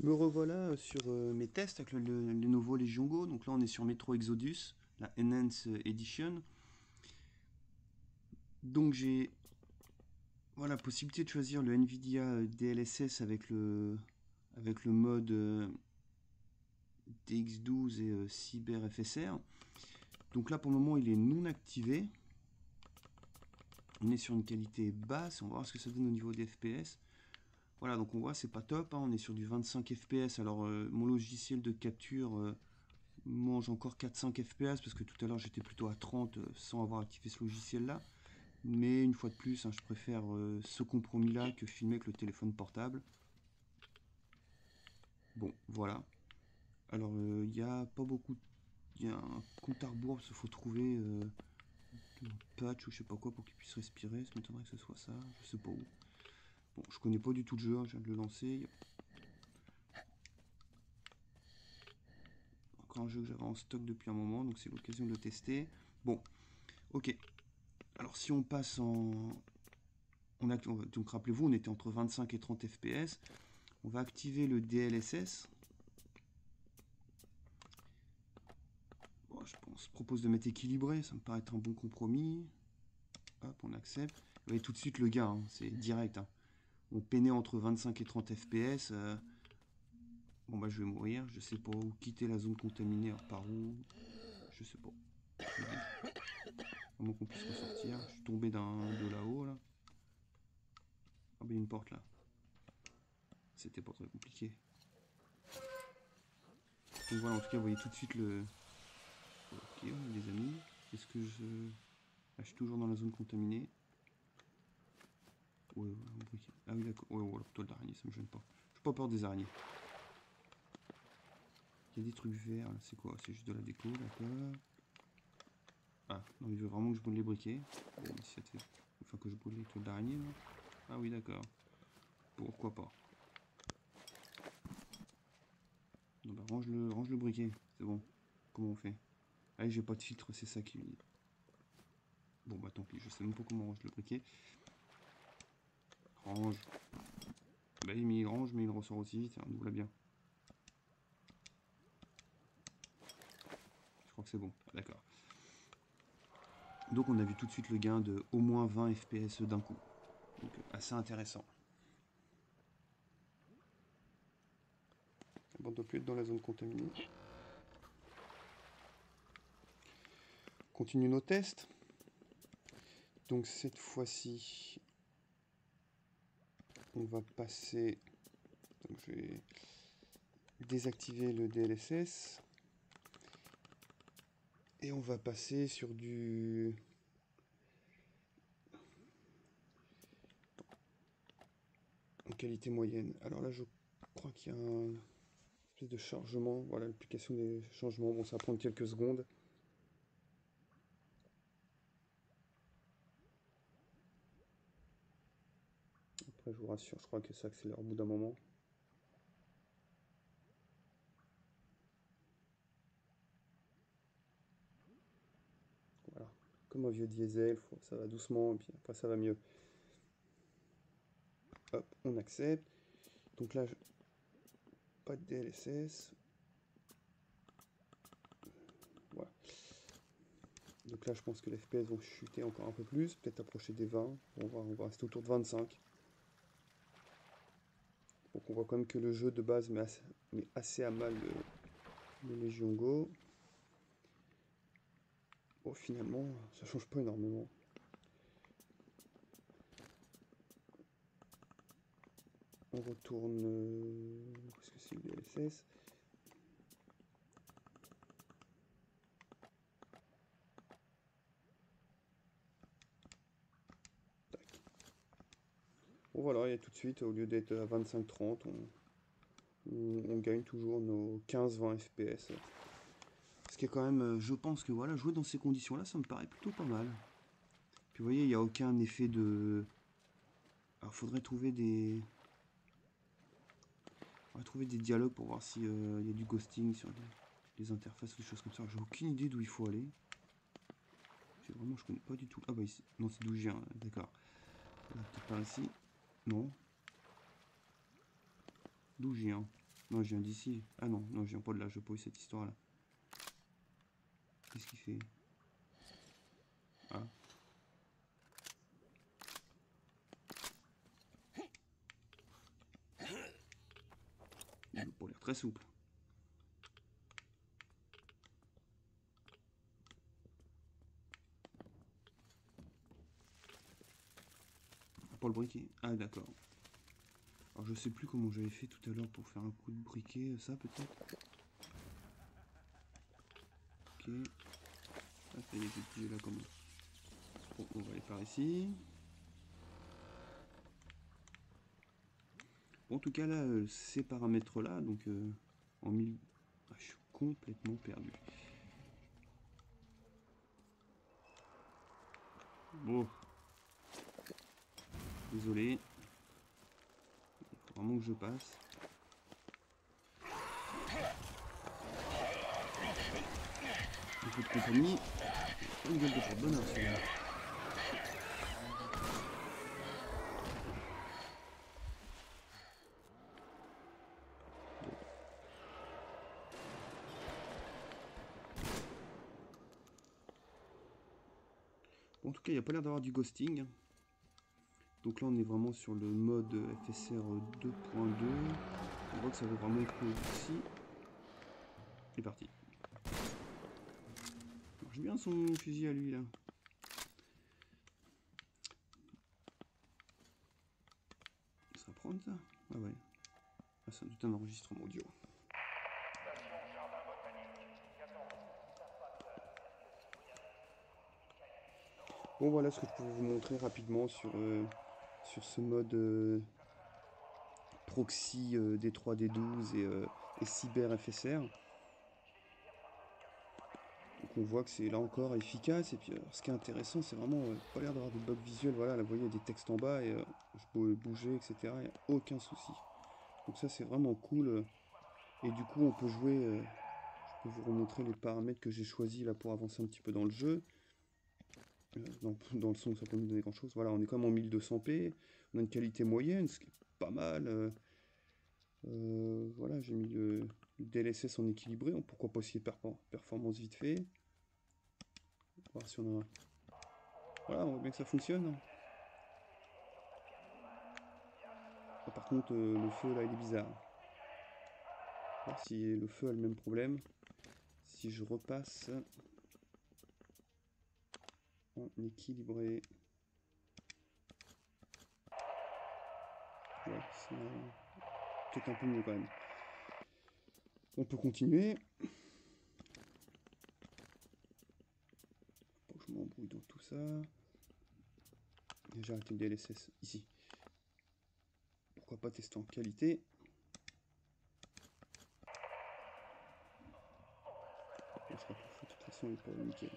Me revoilà sur mes tests avec le Lenovo Legion Go. Donc là, on est sur Metro Exodus, la Enhance Edition. Donc j'ai voilà, la possibilité de choisir le NVIDIA DLSS avec le mode DX12 et Cyber FSR. Donc là, pour le moment, il est non activé. On est sur une qualité basse. On va voir ce que ça donne au niveau des FPS. Voilà, donc on voit, c'est pas top, hein, on est sur du 25 FPS. Alors, mon logiciel de capture mange encore 4-5 FPS parce que tout à l'heure j'étais plutôt à 30 sans avoir activé ce logiciel-là. Mais une fois de plus, hein, je préfère ce compromis-là que filmer avec le téléphone portable. Bon, voilà. Alors, il n'y a pas beaucoup. Il y a un compte à rebours, il faut trouver un patch ou je sais pas quoi pour qu'il puisse respirer. Ça m'étonnerait que ce soit ça, je sais pas où. Bon, je connais pas du tout le jeu, hein, je viens de le lancer. Encore un jeu que j'avais en stock depuis un moment, donc c'est l'occasion de le tester. Bon, ok. Alors si on passe en... donc rappelez-vous, on était entre 25 et 30 FPS. On va activer le DLSS. Bon, propose de mettre équilibré, ça me paraît être un bon compromis. Hop, on accepte. Vous voyez tout de suite le gain, hein, c'est direct. Hein. On peinait entre 25 et 30 FPS. Bon bah je vais mourir, je sais pas où quitter la zone contaminée, alors par où, je sais pas. Comment qu'on puisse ressortir. Je suis tombé de là-haut là. Ah bah il y a une porte là. C'était pas très compliqué. Donc voilà, en tout cas vous voyez tout de suite le... Ok, on est des amis. Est-ce que je... Ah, je suis toujours dans la zone contaminée. Ouais, un briquet. Ah oui d'accord. Ouais, alors toile d'araignée, ça me gêne pas. J'ai pas peur des araignées. Il y a des trucs verts, c'est quoi? C'est juste de la déco, d'accord. Ah, non, il veut vraiment que je brûle les briquets. Bon, enfin que je brûle les toiles d'araignée, là. Ah oui, d'accord. Pourquoi pas. Non, bah, range le briquet, c'est bon. Comment on fait? Ah, j'ai pas de filtre, c'est ça qui... Bon, bah tant pis, je sais même pas comment on range le briquet. Range. Bah, il range, mais il ressort aussi vite, hein, nous voilà bien. Je crois que c'est bon, d'accord. Donc on a vu tout de suite le gain de au moins 20 FPS d'un coup. Donc assez intéressant. Bon, on doit plus être dans la zone contaminée. Continue nos tests. Donc cette fois-ci, on va passer... Donc je vais désactiver le DLSS. Et on va passer sur du... en qualité moyenne. Alors là, je crois qu'il y a un espèce de chargement. Voilà, l'application des changements. Bon, ça va prendre quelques secondes. Après, je vous rassure, je crois que ça accélère au bout d'un moment. Voilà. Comme un vieux diesel, ça va doucement, et puis après ça va mieux. Hop, on accepte. Donc là, pas de DLSS. Voilà. Donc là, je pense que les FPS vont chuter encore un peu plus, peut-être approcher des 20. On va rester autour de 25. Donc on voit quand même que le jeu de base met assez à mal le Legion Go. Bon, finalement, ça change pas énormément. On retourne... Où est-ce que c'est le DLSS? Tac. Bon voilà, et tout de suite, au lieu d'être à 25-30, on gagne toujours nos 15-20 FPS. Ce qui est quand même, je pense que voilà, jouer dans ces conditions-là, ça me paraît plutôt pas mal. Puis vous voyez, il n'y a aucun effet de... Alors faudrait trouver des... On va trouver des dialogues pour voir s'il y a du ghosting sur les interfaces ou des choses comme ça. J'ai aucune idée d'où il faut aller. Vraiment, je connais pas du tout. Ah bah ici. Non, c'est d'où je viens, d'accord. Peut-être par ici. Non. D'où je viens. Non, je viens d'ici. Ah non, non, je viens pas de là, je pas eu cette histoire-là. Qu'est-ce qu'il fait? Ah. Il n'a pas l'air très souple. Pas le briquet. Ah d'accord. Alors je sais plus comment j'avais fait tout à l'heure pour faire un coup de briquet, ça peut-être. Ok. Ah ça y est, j'ai là comment. Bon, on va aller par ici. Bon, en tout cas là, ces paramètres là, donc en 1000... Ah, je suis complètement perdu. Bon. Désolé. Il faut vraiment que je passe. Beaucoup de compagnie. Une gueule de porte-bonheur celui-là. Bon, en tout cas, il n'y a pas l'air d'avoir du ghosting. Donc là, on est vraiment sur le mode FSR 2.2. On voit que ça veut vraiment être ici. C'est parti. Il marche bien son fusil à lui là. Ça va prendre ça? Ah ouais. Ah, ça doit être un enregistrement audio. Bon voilà ce que je pouvais vous montrer rapidement sur ce mode proxy D3, D12 et Cyber FSR. Donc on voit que c'est là encore efficace. Et puis ce qui est intéressant, c'est vraiment pas l'air d'avoir de bugs visuels. Voilà, là vous voyez il y a des textes en bas et je peux bouger, etc. Il n'y a aucun souci. Donc ça c'est vraiment cool. Et du coup on peut jouer. Je peux vous remontrer les paramètres que j'ai choisis là pour avancer un petit peu dans le jeu. Dans le son, ça peut nous donner grand chose. Voilà, on est quand même en 1200p. On a une qualité moyenne, ce qui est pas mal. Voilà, j'ai mis le DLSS en équilibré. Pourquoi pas essayer performance vite fait. On va voir si on a. Voilà, on voit bien que ça fonctionne. Ah, par contre, le feu là, il est bizarre. On va voir si le feu a le même problème. Si je repasse en équilibré. Ouais, c'est peut-être un peu mieux quand même. On peut continuer. Faut que je m'embrouille dans tout ça. J'ai arrêté le DLSS ici. Pourquoi pas tester en qualité. Bon, je crois que le feu, de toute façon, il est pas nickel.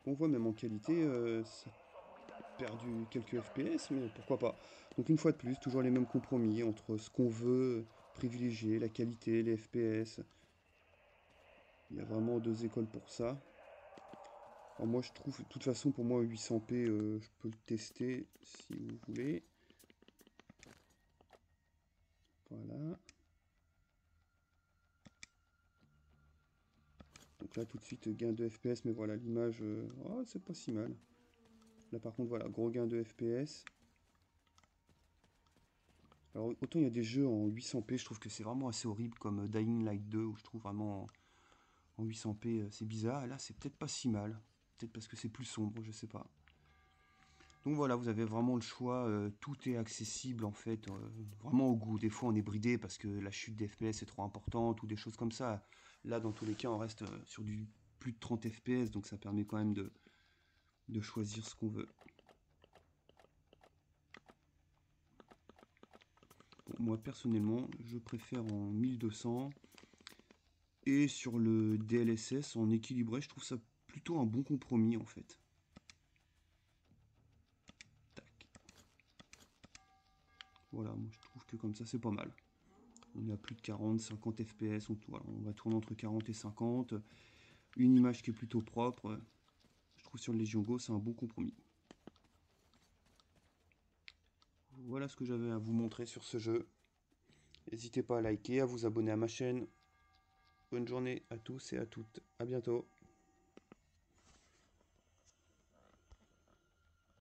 On voit même en qualité, ça a perdu quelques FPS, mais pourquoi pas. Donc une fois de plus, toujours les mêmes compromis entre ce qu'on veut privilégier, la qualité, les FPS. Il y a vraiment deux écoles pour ça. Alors moi je trouve, de toute façon pour moi 800p, je peux le tester si vous voulez. Voilà. Donc là tout de suite gain de FPS, mais voilà l'image, oh, c'est pas si mal. Là par contre voilà, gros gain de FPS. Alors autant il y a des jeux en 800p, je trouve que c'est vraiment assez horrible comme Dying Light 2 où je trouve vraiment en 800p c'est bizarre. Et là c'est peut-être pas si mal. Peut-être parce que c'est plus sombre, je sais pas. Donc voilà, vous avez vraiment le choix, tout est accessible en fait, vraiment au goût. Des fois on est bridé parce que la chute d'FPS est trop importante ou des choses comme ça. Là dans tous les cas on reste sur du plus de 30 FPS, donc ça permet quand même de choisir ce qu'on veut. Bon, moi personnellement je préfère en 1200 et sur le DLSS en équilibré, je trouve ça plutôt un bon compromis en fait. Tac. Voilà, moi je trouve que comme ça c'est pas mal. On est à plus de 40, 50 FPS, voilà, on va tourner entre 40 et 50. Une image qui est plutôt propre. Je trouve sur le Legion Go c'est un bon compromis. Voilà ce que j'avais à vous montrer sur ce jeu. N'hésitez pas à liker, à vous abonner à ma chaîne. Bonne journée à tous et à toutes. À bientôt.